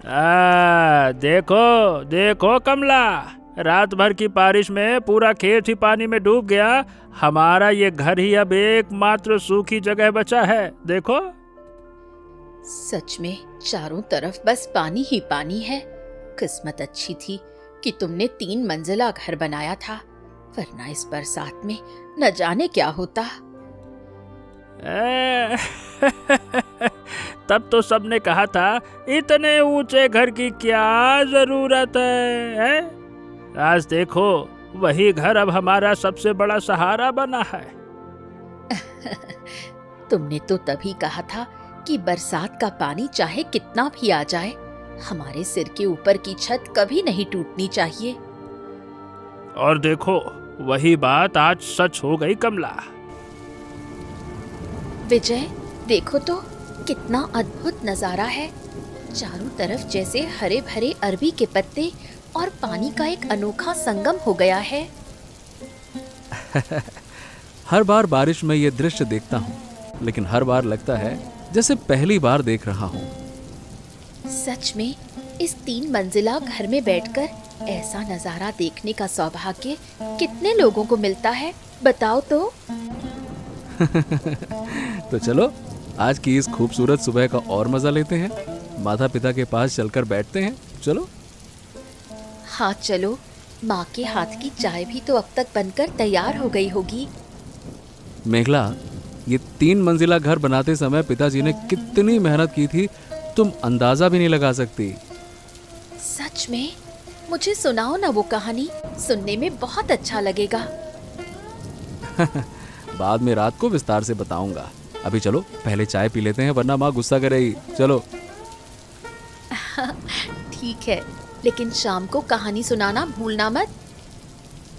देखो देखो कमला, रात भर की बारिश में पूरा खेत ही पानी में डूब गया। हमारा ये घर ही अब एकमात्र सूखी जगह बचा है, देखो। सच में चारों तरफ बस पानी ही पानी है। किस्मत अच्छी थी कि तुमने 3 मंजिला घर बनाया था, वरना इस बरसात में न जाने क्या होता। तब तो सबने कहा था इतने ऊंचे घर की क्या जरूरत है? आज देखो वही घर अब हमारा सबसे बड़ा सहारा बना है। तुमने तो तभी कहा था कि बरसात का पानी चाहे कितना भी आ जाए, हमारे सिर के ऊपर की छत कभी नहीं टूटनी चाहिए। और देखो वही बात आज सच हो गई कमला। विजय, देखो तो कितना अद्भुत नजारा है। चारों तरफ जैसे हरे भरे अरबी के पत्ते और पानी का एक अनोखा संगम हो गया है। हर बार बारिश में ये दृश्य देखता हूँ, लेकिन हर बार लगता है जैसे पहली बार देख रहा हूँ। सच में इस 3 मंजिला घर में बैठकर ऐसा नजारा देखने का सौभाग्य कितने लोगों को मिलता है, बताओ तो। तो चलो आज की इस खूबसूरत सुबह का और मजा लेते हैं। माता पिता के पास चलकर बैठते हैं, चलो। हाँ चलो, माँ के हाथ की चाय भी तो अब तक बनकर तैयार हो गई होगी। मेघला, ये 3 मंजिला घर बनाते समय पिताजी ने कितनी मेहनत की थी, तुम अंदाजा भी नहीं लगा सकती। सच में? मुझे सुनाओ ना वो कहानी, सुनने में बहुत अच्छा लगेगा। बाद में रात को विस्तार से बताऊंगा। अभी चलो पहले चाय पी लेते हैं, वरना माँ गुस्सा करेगी। चलो। ठीक है, लेकिन शाम को कहानी सुनाना भूलना मत।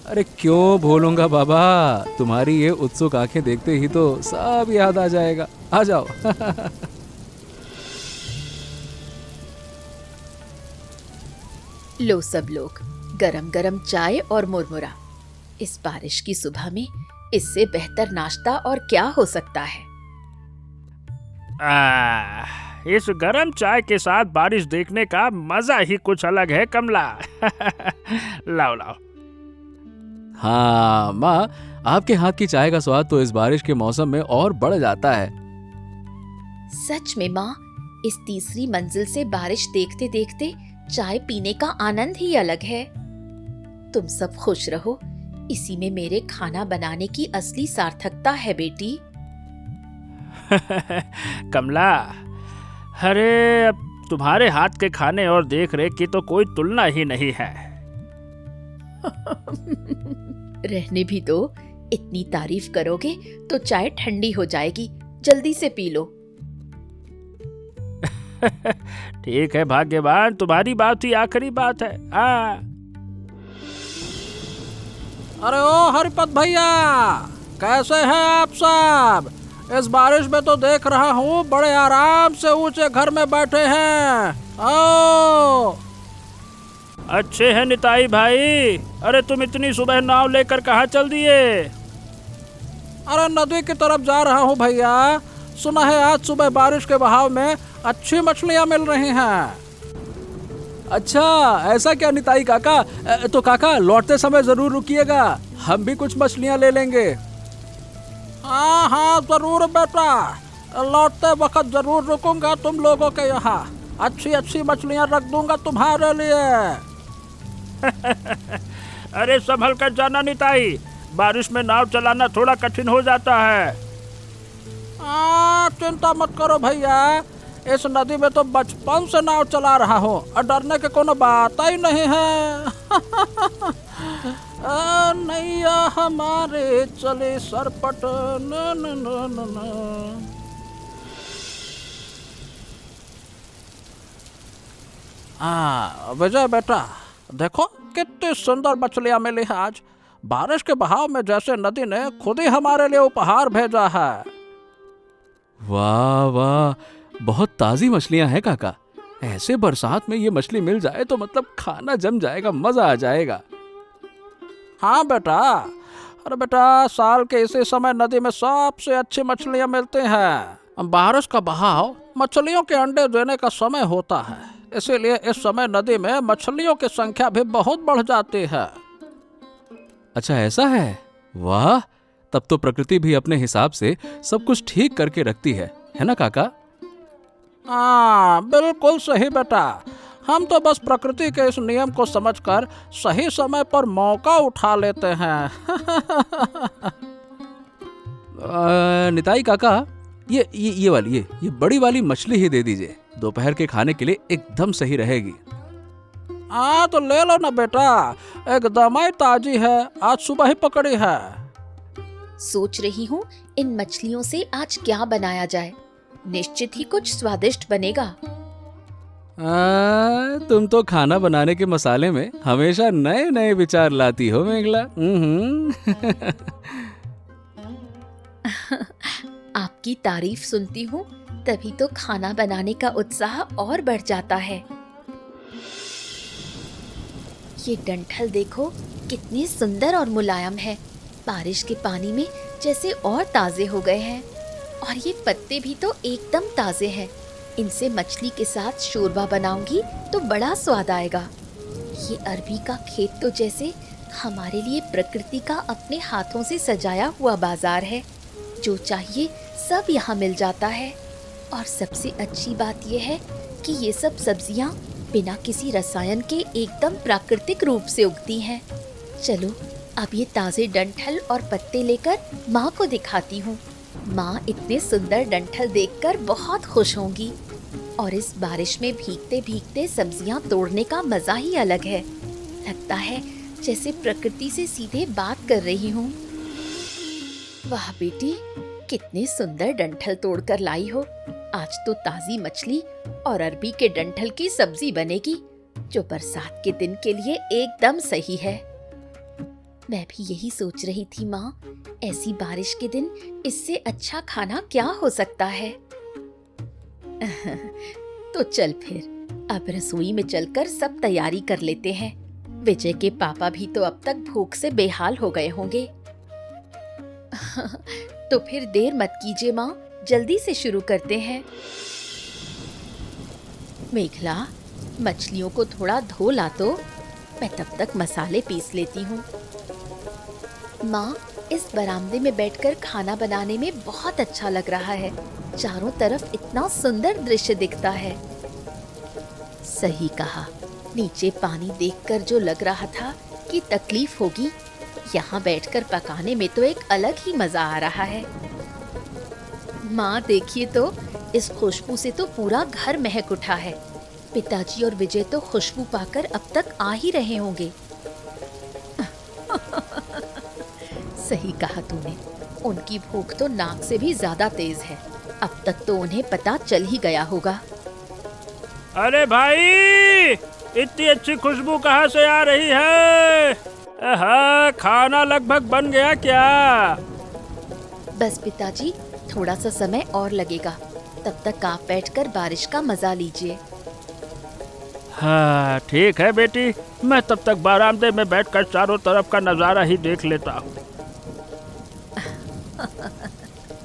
अरे क्यों भूलूंगा बाबा, तुम्हारी ये उत्सुक आंखें देखते ही तो सब याद आ जाएगा। आ जाओ। लो सब लोग, गरम गरम चाय और मुरमुरा। इस बारिश की सुबह में इससे बेहतर नाश्ता और क्या हो सकता है। इस गरम चाय के साथ बारिश देखने का मजा ही कुछ अलग है कमला। लाओ लाओ। हाँ माँ, आपके हाथ की चाय का स्वाद तो इस बारिश के मौसम में और बढ़ जाता है। सच में माँ, इस तीसरी मंजिल से बारिश देखते देखते चाय पीने का आनंद ही अलग है। तुम सब खुश रहो, इसी में मेरे खाना बनाने की असली सार्थकता है बेटी। कमला, अरे अब तुम्हारे हाथ के खाने और देख रेख की तो कोई तुलना ही नहीं है। रहने भी दो, इतनी तारीफ करोगे तो चाय ठंडी हो जाएगी, जल्दी से पी लो। ठीक है भाग्यवान, तुम्हारी बात ही आखिरी बात है। अरे ओ हरिपत भैया, कैसे हैं आप सब? इस बारिश में तो देख रहा हूँ बड़े आराम से ऊंचे घर में बैठे हैं। ओ अच्छे हैं निताई भाई। अरे तुम इतनी सुबह नाव लेकर कहाँ चल दिए? अरे नदी की तरफ जा रहा हूँ भैया। सुना है आज सुबह बारिश के बहाव में अच्छी मछलियाँ मिल रही हैं। अच्छा ऐसा क्या निताई काका? तो काका लौटते समय जरूर रुकिएगा, हम भी कुछ मछलियाँ ले लेंगे। हाँ हाँ जरूर बेटा, लौटते वक्त जरूर रुकूंगा तुम लोगों के यहाँ। अच्छी अच्छी मछलियाँ रख दूंगा तुम्हारे लिए। अरे संभल कर जाना निताई, बारिश में नाव चलाना थोड़ा कठिन हो जाता है। चिंता मत करो भैया, इस नदी में तो बचपन से नाव चला रहा हूँ और डरने की कोनो बात ही नहीं है। नैया हमारे चले सरपट न न न न न। विजय बेटा, देखो कितनी सुंदर मछलियाँ मिली है आज। बारिश के बहाव में जैसे नदी ने खुद ही हमारे लिए उपहार भेजा है। वाह वाह, बहुत ताजी मछलियां हैं काका। ऐसे बरसात में ये मछली मिल जाए तो मतलब खाना जम जाएगा, मजा आ जाएगा। हाँ बेटा, अरे बेटा साल के इसी समय नदी में सबसे अच्छी मछलियाँ मिलती हैं। बारिश का बहाव मछलियों के अंडे देने का समय होता है। इसीलिए इस समय नदी में मछलियों की संख्या भी बहुत बढ़ जाती है। अच्छा ऐसा है, वाह। तब तो प्रकृति भी अपने हिसाब से सब कुछ ठीक करके रखती है ना काका? हाँ बिल्कुल सही बेटा, हम तो बस प्रकृति के इस नियम को समझकर सही समय पर मौका उठा लेते हैं। निताई काका, ये वाली ये बड़ी वाली मछली ही दे दीजिए, दोपहर के खाने के लिए एकदम सही रहेगी। हाँ तो ले लो ना बेटा, एकदम ही ताजी है, आज सुबह ही पकड़ी है। सोच रही हूँ इन मछलियों से आज क्या बनाया जाए, निश्चित ही कुछ स्वादिष्ट बनेगा। तुम तो खाना बनाने के मसाले में हमेशा नए नए विचार लाती हो मेघला। आपकी तारीफ सुनती हूँ तभी तो खाना बनाने का उत्साह और बढ़ जाता है। ये डंठल देखो कितनी सुंदर और मुलायम है, बारिश के पानी में जैसे और ताजे हो गए हैं। और ये पत्ते भी तो एकदम ताजे हैं, इनसे मछली के साथ शोरबा बनाऊंगी तो बड़ा स्वाद आएगा। ये अरबी का खेत तो जैसे हमारे लिए प्रकृति का अपने हाथों से सजाया हुआ बाजार है, जो चाहिए सब यहाँ मिल जाता है। और सबसे अच्छी बात यह है कि ये सब सब्जियाँ बिना किसी रसायन के एकदम प्राकृतिक रूप से उगती हैं। चलो अब ये ताजे डंठल और पत्ते लेकर माँ को दिखाती हूँ। माँ इतने सुंदर डंठल देखकर बहुत खुश होंगी। और इस बारिश में भीगते भीगते सब्जियाँ तोड़ने का मजा ही अलग है, लगता है जैसे प्रकृति से सीधे बात कर रही हूँ। वाह बेटी, कितने सुंदर डंठल तोड़कर लाई हो। आज तो ताजी मछली और अरबी के डंठल की सब्जी बनेगी, जो बरसात के दिन के लिए एकदम सही है। मैं भी यही सोच रही थी माँ, ऐसी बारिश के दिन इससे अच्छा खाना क्या हो सकता है। तो चल फिर अब रसोई में चलकर सब तैयारी कर लेते हैं। विजय के पापा भी तो अब तक भूख से बेहाल हो गए होंगे। तो फिर देर मत कीजिए माँ, जल्दी से शुरू करते हैं। मेघला, मछलियों को थोड़ा धो ला तो मैं तब तक मसाले पीस लेती हूँ। माँ, इस बरामदे में बैठकर खाना बनाने में बहुत अच्छा लग रहा है। चारों तरफ इतना सुंदर दृश्य दिखता है। सही कहा, नीचे पानी देखकर जो लग रहा था कि तकलीफ होगी, यहाँ बैठकर पकाने में तो एक अलग ही मजा आ रहा है। माँ देखिए तो, इस खुशबू से तो पूरा घर महक उठा है। पिताजी और विजय तो खुशबू पाकर अब तक आ ही रहे होंगे। सही कहा तूने, उनकी भूख तो नाक से भी ज्यादा तेज है। अब तक तो उन्हें पता चल ही गया होगा। अरे भाई, इतनी अच्छी खुशबू कहाँ से आ रही है? हाँ, खाना लगभग बन गया क्या? बस पिताजी, थोड़ा सा समय और लगेगा, तब तक आप बैठकर बारिश का मजा लीजिए। हाँ ठीक है बेटी, मैं तब तक बरामदे में बैठकर चारों तरफ का नजारा ही देख लेता हूँ।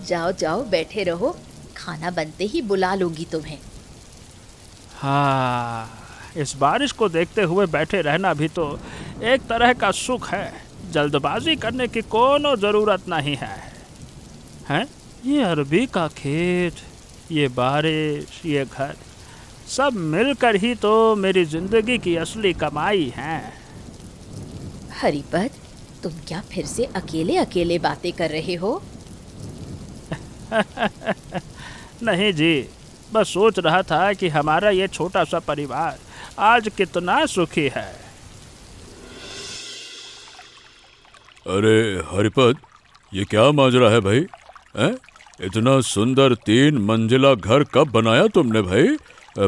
जाओ जाओ, बैठे रहो, खाना बनते ही बुला लूंगी तुम्हें। हाँ, इस बारिश को देखते हुए बैठे रहना भी तो एक तरह का सुख है। जल्दबाजी करने की कोनो जरूरत नहीं है। हैं? ये अरबी का खेत, ये बारिश, ये घर, सब मिलकर ही तो मेरी जिंदगी की असली कमाई है। हरिपद, तुम क्या फिर से अकेले अकेले बातें कर रहे हो? नहीं जी, बस सोच रहा था कि हमारा ये छोटा सा परिवार आज कितना सुखी है। अरे हरिपद, ये क्या माजरा है भाई? हैं? इतना सुंदर 3 मंजिला घर कब बनाया तुमने भाई?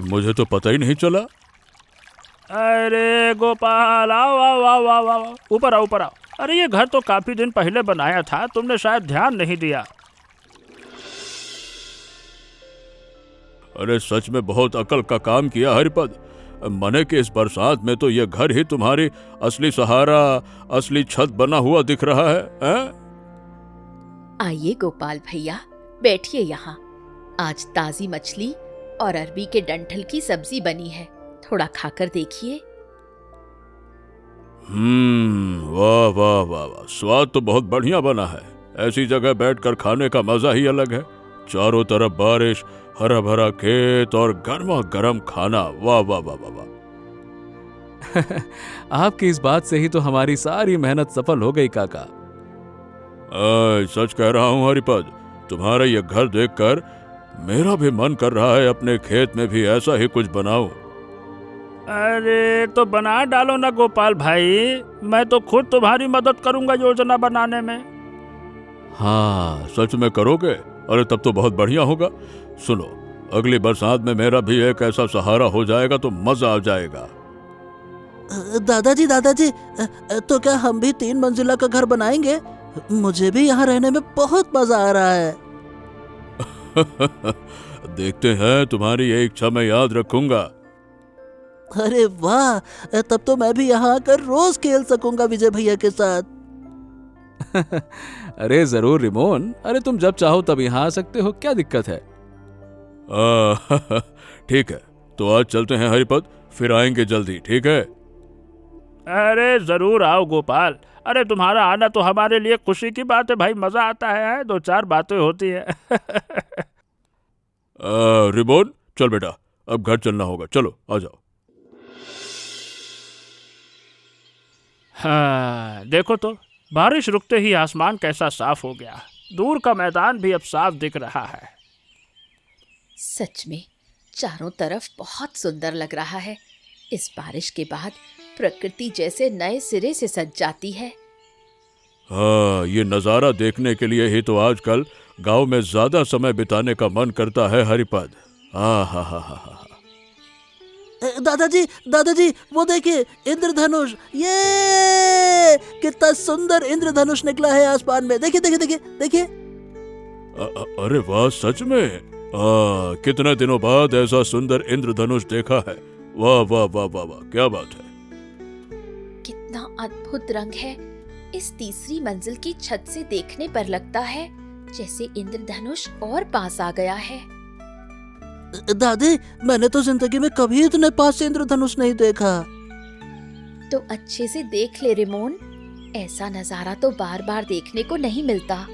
मुझे तो पता ही नहीं चला। अरे गोपाल, आओ आओ आओ आओ आओ, ऊपर आओ ऊपर आओ। अरे ये घर तो काफी दिन पहले बनाया था, तुमने शायद ध्यान नहीं दिया। अरे सच में बहुत अकल का काम किया हरिपद। मने कि इस बरसात में तो ये घर ही तुम्हारी असली सहारा, असली छत बना हुआ दिख रहा है, हैं? आइए गोपाल भैया, बैठिए यहाँ। आज ताजी मछली और अरबी के डंठल की सब्जी बनी है, थोड़ा खाकर देखिए। वाह वाह वाह वाह, स्वाद तो बहुत बढ़िया बना है। ऐसी जगह बैठकर खाने का मजा ही अलग है। चारों तरफ बारिश, हरा भरा खेत और गर्मा गर्म खाना। वाह वाह वाह वाह वाह। आपकी इस बात से ही तो हमारी सारी मेहनत सफल हो गई काका। सच कह रहा हूँ हरिपद, तुम्हारा ये घर देखकर मेरा भी मन कर रहा है अपने खेत में भी ऐसा ही कुछ बनाऊं। अरे तो बना डालो ना गोपाल भाई, मैं तो खुद तुम्हारी मदद करूंगा योजना बनाने में। हाँ, सच में करोगे? अरे तब तो बहुत बढ़िया होगा। सुनो, अगली बरसात में मेरा भी एक ऐसा सहारा हो जाएगा तो मजा आ जाएगा। दादाजी दादाजी, तो क्या हम भी 3 मंजिला का घर बनाएंगे? मुझे भी यहाँ रहने में बहुत मजा आ रहा है। देखते हैं, तुम्हारी ये इच्छा मैं याद रखूंगा। अरे वाह, तब तो मैं भी यहाँ आकर रोज खेल सकूंगा विजय भैया के साथ। अरे जरूर रिमोन, अरे तुम जब चाहो तब यहाँ आ सकते हो, क्या दिक्कत है? ठीक है, तो आज चलते हैं हरिपद, फिर आएंगे जल्दी, ठीक है? अरे जरूर आओ गोपाल। अरे तुम्हारा आना तो हमारे लिए खुशी की बात है भाई, मजा आता है, 2-4 बातें होती है। रिमोन, चल बेटा, अब घर चलना होगा, चलो आ जाओ। हाँ, देखो तो बारिश रुकते ही आसमान कैसा साफ हो गया। दूर का मैदान भी अब साफ दिख रहा है। सच में चारों तरफ बहुत सुंदर लग रहा है। इस बारिश के बाद प्रकृति जैसे नए सिरे से सज जाती है। हाँ, ये नज़ारा देखने के लिए ही तो आजकल गांव में ज्यादा समय बिताने का मन करता है हरिपद। हाँ हाँ हाँ हाँ हाँ। दादाजी दादाजी, वो देखिए इंद्रधनुष, ये कितना सुंदर इंद्रधनुष निकला है आसमान में। देखिए देखिए देखिए देखिए। अरे वाह, सच में? कितने दिनों बाद ऐसा सुंदर इंद्रधनुष देखा है। वाह वाह वाह वाह वाह, क्या बात है। कितना अद्भुत रंग है। इस तीसरी मंजिल की छत से देखने पर लगता है जैसे इंद्रधनुष और पास आ गया है। दादी, मैंने तो जिंदगी में कभी इतने पास से इंद्रधनुष नहीं देखा। तो अच्छे से देख ले रिमोन, ऐसा नजारा तो बार बार देखने को नहीं मिलता।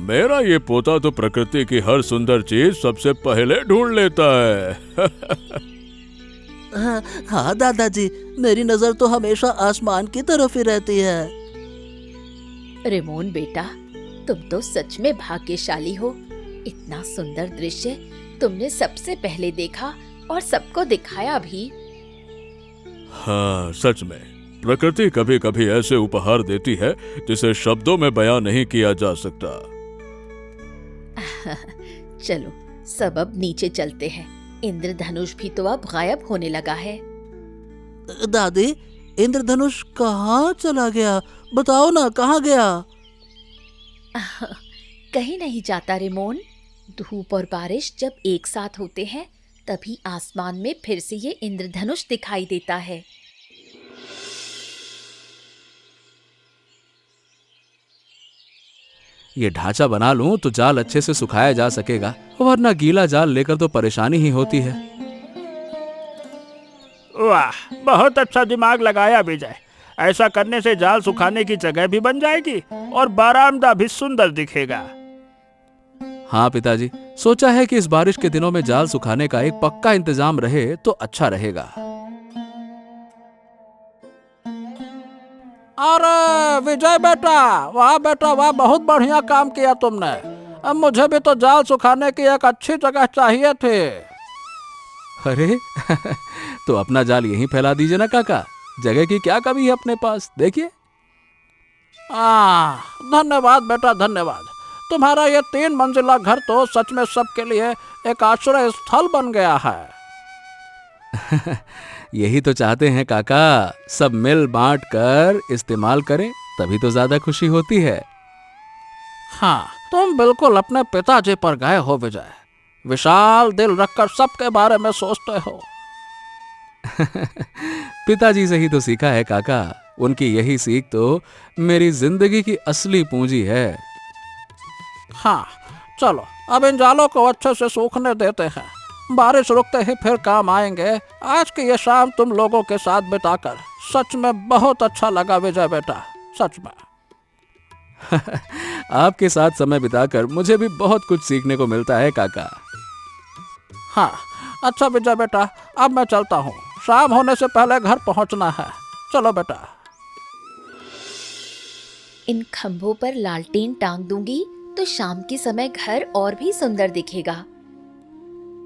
मेरा ये पोता तो प्रकृति की हर सुंदर चीज सबसे पहले ढूंढ लेता है। हाँ दादाजी, मेरी नजर तो हमेशा आसमान की तरफ ही रहती है। रिमोन बेटा, तुम तो सच में भाग्यशाली हो। इतना सुंदर दृश्य तुमने सबसे पहले देखा और सबको दिखाया भी। हाँ, सच में प्रकृति कभी कभी ऐसे उपहार देती है जिसे शब्दों में बयां नहीं किया जा सकता। चलो सब अब नीचे चलते हैं। इंद्रधनुष भी तो अब गायब होने लगा है। दादी, इंद्रधनुष कहाँ चला गया? बताओ ना, कहाँ गया? कहीं नहीं जाता रिमोन। धूप और बारिश जब एक साथ होते हैं तभी आसमान में फिर से ये इंद्रधनुष दिखाई देता है। ये ढांचा बना लूं तो जाल अच्छे से सुखाया जा सकेगा, वरना गीला जाल लेकर तो परेशानी ही होती है। वाह, बहुत अच्छा दिमाग लगाया विजय। ऐसा करने से जाल सुखाने की जगह भी बन जाएगी और बरामदा भी सुंदर दिखेगा। हाँ पिताजी, सोचा है कि इस बारिश के दिनों में जाल सुखाने का एक पक्का इंतजाम रहे तो अच्छा रहेगा। अरे विजय बेटा, वाह, बहुत बढ़िया काम किया तुमने। अब मुझे भी तो जाल सुखाने की एक अच्छी जगह चाहिए थी। अरे तो अपना जाल यहीं फैला दीजिए ना काका, जगह की क्या कमी है अपने पास, देखिए। धन्यवाद बेटा, धन्यवाद। तुम्हारा ये 3 मंजिला घर तो सच में सबके लिए एक आश्रय स्थल बन गया है। यही तो चाहते हैं काका, सब मिल बांट कर इस्तेमाल करें, तभी तो ज्यादा खुशी होती है। हाँ, तुम बिल्कुल अपने पिताजी पर गए हो विजय। विशाल दिल रखकर सबके बारे में सोचते हो। पिताजी से ही तो सीखा है काका, उनकी यही सीख तो मेरी जिंदगी की असली पूंजी है। हाँ, चलो अब इन जालों को अच्छे से सूखने देते हैं। बारिश रुकते ही फिर काम आएंगे। आज की ये शाम तुम लोगों के साथ बिताकर सच में बहुत अच्छा लगा विजय बेटा, सच में। आपके साथ समय बिताकर मुझे भी बहुत कुछ सीखने को मिलता है काका। हाँ, अच्छा विजय बेटा, अब मैं चलता हूँ, शाम होने से पहले घर पहुँचना है। चलो बेटा। इन खंभों पर लालटेन टांग दूंगी तो शाम के समय घर और भी सुंदर दिखेगा।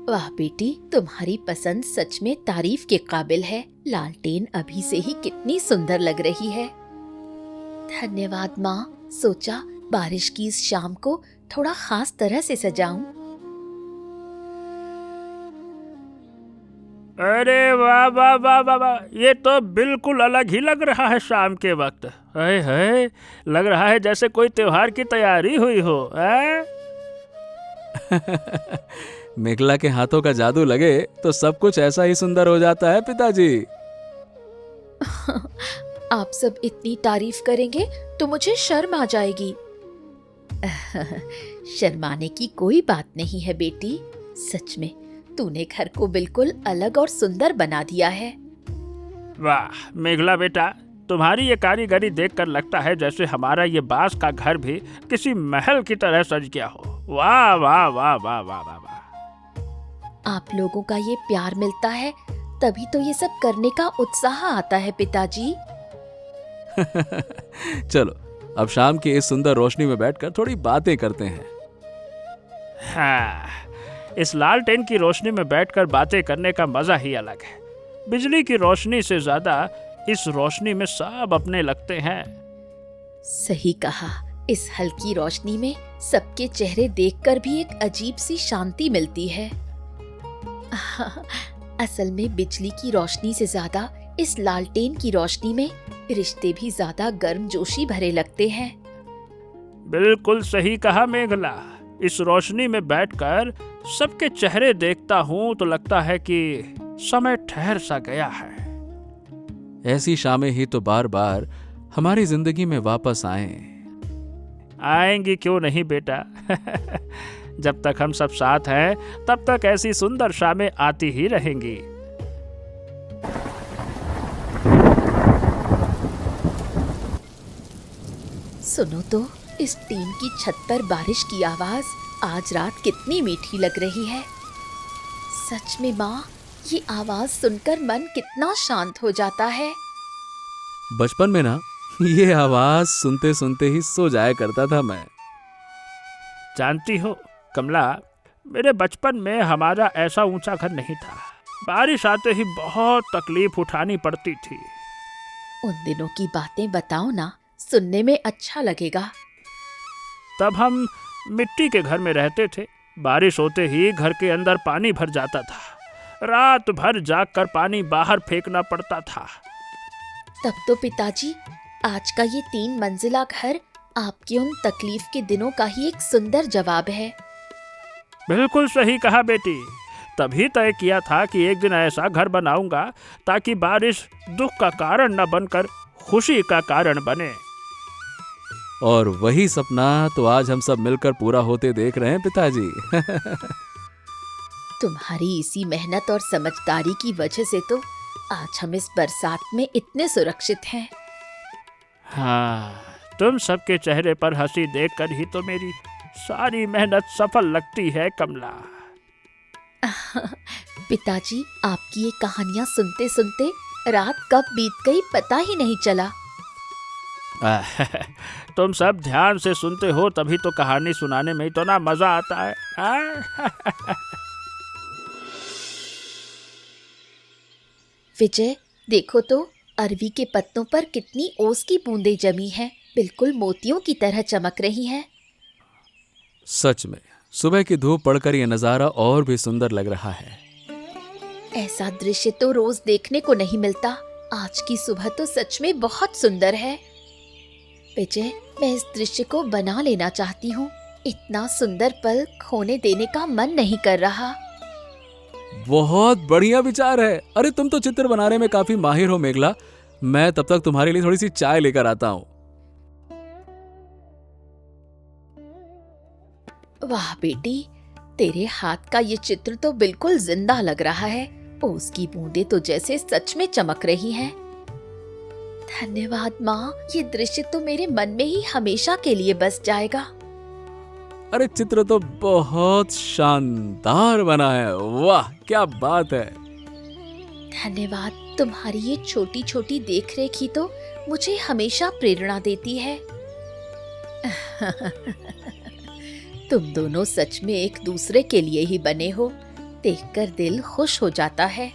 वाह बेटी, तुम्हारी पसंद सच में तारीफ के काबिल है। लालटेन अभी से ही कितनी सुंदर लग रही है। धन्यवाद माँ। सोचा बारिश की इस शाम को थोड़ा खास तरह से सजाऊं। अरे वाह वाह वाह वाह वाह, ये तो बिल्कुल अलग ही लग रहा है शाम के वक्त। है लग रहा है जैसे कोई त्योहार की तैयारी हुई हो। मेघला के हाथों का जादू लगे तो सब कुछ ऐसा ही सुंदर हो जाता है पिताजी। आप सब इतनी तारीफ करेंगे तो मुझे शर्म आ जाएगी। शर्माने की कोई बात नहीं है बेटी, सच में तूने घर को बिल्कुल अलग और सुंदर बना दिया है। वाह मेघला बेटा, तुम्हारी ये कारीगरी देखकर लगता है जैसे हमारा ये बांस का घर भी किसी महल की तरह सज गया हो। वाह वाह वाह वाह वाह वाह वाह। आप लोगों का ये प्यार मिलता है तभी तो ये सब करने का उत्साह आता है पिताजी। चलो अब शाम की इस सुंदर रोशनी में बैठकर थोड़ी बातें करते हैं। हाँ, इस लालटेन की रोशनी में बैठकर बातें करने का मजा ही अलग है। बिजली की रोशनी से ज्यादा इस रोशनी में सब अपने लगते हैं। सही कहा। इस हल्की रोशनी में सबके चेहरे देखकर भी एक अजीब सी शांति मिलती है। असल में बिजली की रोशनी से ज्यादा इस लालटेन की रोशनी में रिश्ते भी ज्यादा गर्मजोशी भरे लगते हैं। बिल्कुल सही कहा मेघला। इस रोशनी में बैठकर सबके चेहरे देखता हूँ तो लगता है कि समय ठहर सा गया है। ऐसी शामें ही तो बार बार हमारी जिंदगी में वापस आएं। आएंगी क्यों नहीं बेटा। जब तक हम सब साथ हैं तब तक ऐसी सुंदर शामें आती ही रहेंगी। सुनो तो, इस टीन की छत पर बारिश की आवाज आज रात कितनी मीठी लग रही है। सच में माँ, ये आवाज सुनकर मन कितना शांत हो जाता है। बचपन में ना ये आवाज सुनते सुनते ही सो जाया करता था मैं। जानती हो कमला, मेरे बचपन में हमारा ऐसा ऊंचा घर नहीं था। बारिश आते ही बहुत तकलीफ उठानी पड़ती थी। उन दिनों की बातें बताओ ना, सुनने में अच्छा लगेगा। तब हम मिट्टी के घर में रहते थे। बारिश होते ही घर के अंदर पानी भर जाता था। रात भर जागकर पानी बाहर फेंकना पड़ता था। तब तो पिताजी, आज का ये 3 मंजिला घर आपके उन तकलीफ के दिनों का ही एक सुंदर जवाब है। बिल्कुल सही कहा बेटी। तभी तय किया था कि एक दिन ऐसा घर बनाऊंगा ताकि बारिश दुख का कारण न बनकर खुशी का कारण बने। और वही सपना तो आज हम सब मिलकर पूरा होते देख रहे हैं पिताजी। तुम्हारी इसी मेहनत और समझदारी की वजह से तो आज हम इस बरसात में इतने सुरक्षित हैं। हाँ, तुम सबके चेहरे पर हंसी देखकर ही तो मेरी सारी मेहनत सफल लगती है कमला। पिताजी, आपकी ये कहानियां सुनते सुनते रात कब बीत गई पता ही नहीं चला। तुम सब ध्यान से सुनते हो तभी तो कहानी सुनाने में ही तो ना मजा आता है। विजय, देखो तो अरवी के पत्तों पर कितनी ओस की बूंदें जमी हैं, बिल्कुल मोतियों की तरह चमक रही हैं। सच में सुबह की धूप पड़कर यह नजारा और भी सुंदर लग रहा है। ऐसा दृश्य तो रोज देखने को नहीं मिलता। आज की सुबह तो सच में बहुत सुंदर है। विजय, मैं इस दृश्य को बना लेना चाहती हूँ। इतना सुंदर पल खोने देने का मन नहीं कर रहा। बहुत बढ़िया विचार है। अरे तुम तो चित्र बनाने में काफी माहिर हो मेघला। मैं तब तक तुम्हारे लिए थोड़ी सी चाय लेकर आता हूँ। वाह बेटी, तेरे हाथ का ये चित्र तो बिल्कुल जिंदा लग रहा है। ओस की बूंदें तो जैसे सच में चमक रही हैं। धन्यवाद माँ, ये दृश्य तो मेरे मन में ही हमेशा के लिए बस जाएगा। अरे चित्र तो बहुत शानदार बना है, वाह क्या बात है। धन्यवाद, तुम्हारी ये छोटी छोटी देखरेख ही तो मुझे हमेशा प्रेरणा देती है। तुम दोनों सच में एक दूसरे के लिए ही बने हो, देखकर दिल खुश हो जाता है।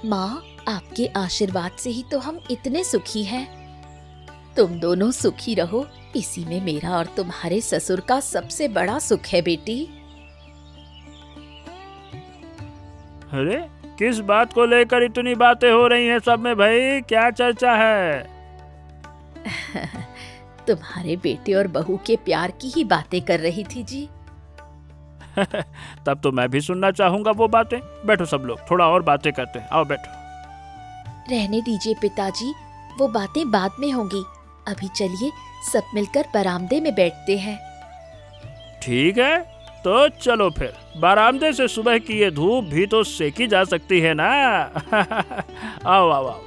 माँ, आपके आशीर्वाद से ही तो हम इतने सुखी हैं। तुम दोनों सुखी रहो, इसी में मेरा और तुम्हारे ससुर का सबसे बड़ा सुख है बेटी। अरे किस बात को लेकर इतनी बातें हो रही हैं सब में भाई, क्या चर्चा है? तुम्हारे बेटे और बहू के प्यार की ही बातें कर रही थी जी। तब तो मैं भी सुनना चाहूंगा वो बातें। बैठो सब लोग, थोड़ा और बातें करते हैं, आओ बैठो। रहने दीजिए पिताजी, वो बातें बाद में होंगी। अभी चलिए सब मिलकर बरामदे में बैठते हैं। ठीक है, तो चलो फिर। बरामदे से सुबह की ये धूप भी तो सेकी जा सकती है ना। आओ आओ आओ।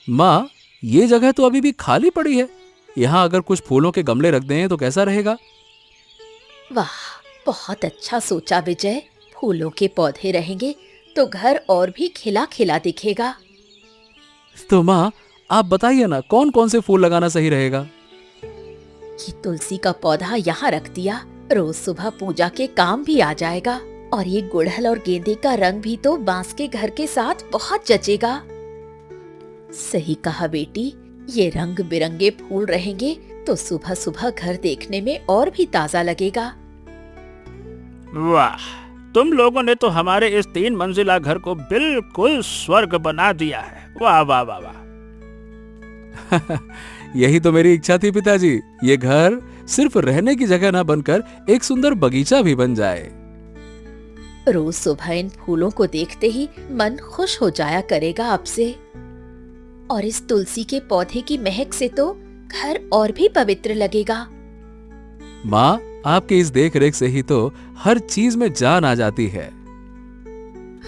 माँ, ये जगह तो अभी भी खाली पड़ी है, यहाँ अगर कुछ फूलों के गमले रख दें तो कैसा रहेगा? वाह, बहुत अच्छा सोचा विजय। फूलों के पौधे रहेंगे तो घर और भी खिला खिला दिखेगा। तो माँ, आप बताइए ना कौन कौन से फूल लगाना सही रहेगा? ये तुलसी का पौधा यहाँ रख दिया, रोज सुबह पूजा के काम भी आ जाएगा। और ये गुड़हल और गेंदे का रंग भी तो बांस के घर के साथ बहुत जचेगा। सही कहा बेटी, ये रंग बिरंगे फूल रहेंगे तो सुबह सुबह घर देखने में और भी ताजा लगेगा। वाह, तुम लोगों ने तो हमारे इस 3 मंजिला घर को बिल्कुल स्वर्ग बना दिया है। वाह वाह वाह वाह। यही तो मेरी इच्छा थी पिताजी, ये घर सिर्फ रहने की जगह ना बनकर एक सुंदर बगीचा भी बन जाए। रोज सुबह इन फूलों को देखते ही मन खुश हो जाया करेगा आपसे। और इस तुलसी के पौधे की महक से तो घर और भी पवित्र लगेगा। माँ, आपके इस देख रेख से ही तो हर चीज में जान आ जाती है।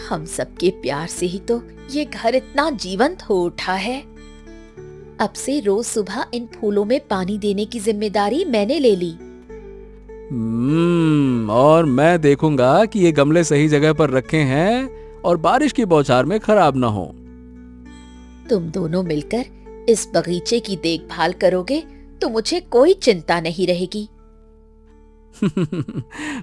हम सबके प्यार से ही तो ये घर इतना जीवंत हो उठा है। अब से रोज सुबह इन फूलों में पानी देने की जिम्मेदारी मैंने ले ली। और मैं देखूंगा कि ये गमले सही जगह पर रखे हैं और बारिश की बौछार में खराब ना हो। तुम दोनों मिलकर इस बगीचे की देखभाल करोगे तो मुझे कोई चिंता नहीं रहेगी।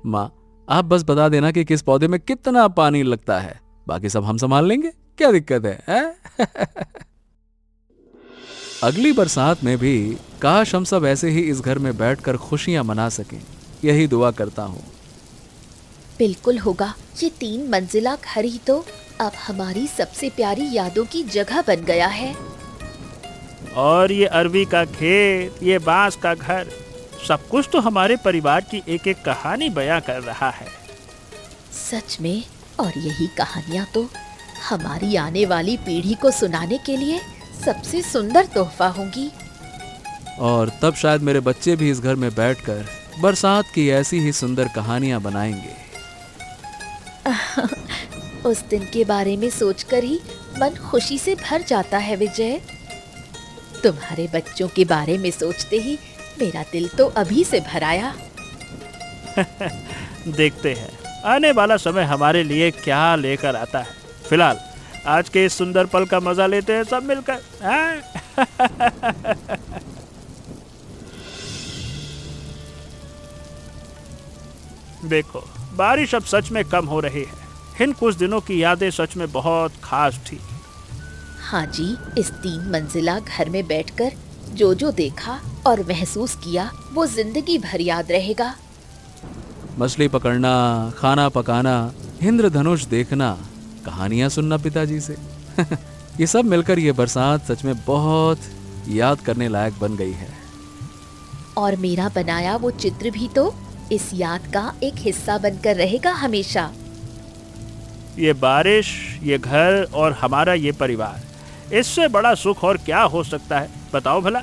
माँ, आप बस बता देना कि किस पौधे में कितना पानी लगता है, बाकी सब हम संभाल लेंगे, क्या दिक्कत है? अगली बरसात में भी काश हम सब ऐसे ही इस घर में बैठकर खुशियां मना सकें, यही दुआ करता हूँ। बिल्कुल होगा। ये 3 मंजिला घर ही तो अब हमारी सबसे प्यारी यादों की जगह बन गया है। और ये अरवी का खेत, ये बांस का घर, सब कुछ तो हमारे परिवार की एक एक कहानी बयां कर रहा है। सच में, और यही कहानियाँ तो हमारी आने वाली पीढ़ी को सुनाने के लिए सबसे सुंदर तोहफा होंगी। और तब शायद मेरे बच्चे भी इस घर में बैठकर बरसात की ऐसी ही सुंदर कहानियां बनाएंगे। उस दिन के बारे में सोचकर ही मन खुशी से भर जाता है विजय। तुम्हारे बच्चों के बारे में सोचते ही मेरा दिल तो अभी से भर आया। देखते हैं आने वाला समय हमारे लिए क्या लेकर आता है। फिलहाल आज के इस सुंदर पल का मजा लेते हैं सब मिलकर। देखो, बारिश अब सच में कम हो रही है। इन कुछ दिनों की यादें सच में बहुत खास थी। हाँ जी, इस 3 मंजिला घर में बैठकर जो जो देखा और महसूस किया वो जिंदगी भर याद रहेगा। मछली पकड़ना, खाना पकाना, इंद्रधनुष देखना, कहानियां सुनना पिताजी से ये सब मिलकर ये बरसात सच में बहुत याद करने लायक बन गई है। और मेरा बनाया वो चित्र भी तो इस याद का एक हिस्सा बनकर रहेगा हमेशा। ये बारिश, ये घर और हमारा ये परिवार, इससे बड़ा सुख और क्या हो सकता है, बताओ भला?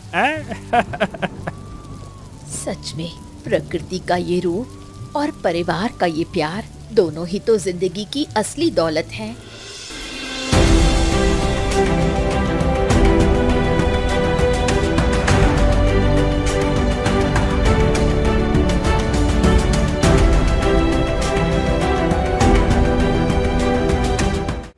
सच में प्रकृति का ये रूप और परिवार का ये प्यार दोनों ही तो जिंदगी की असली दौलत है।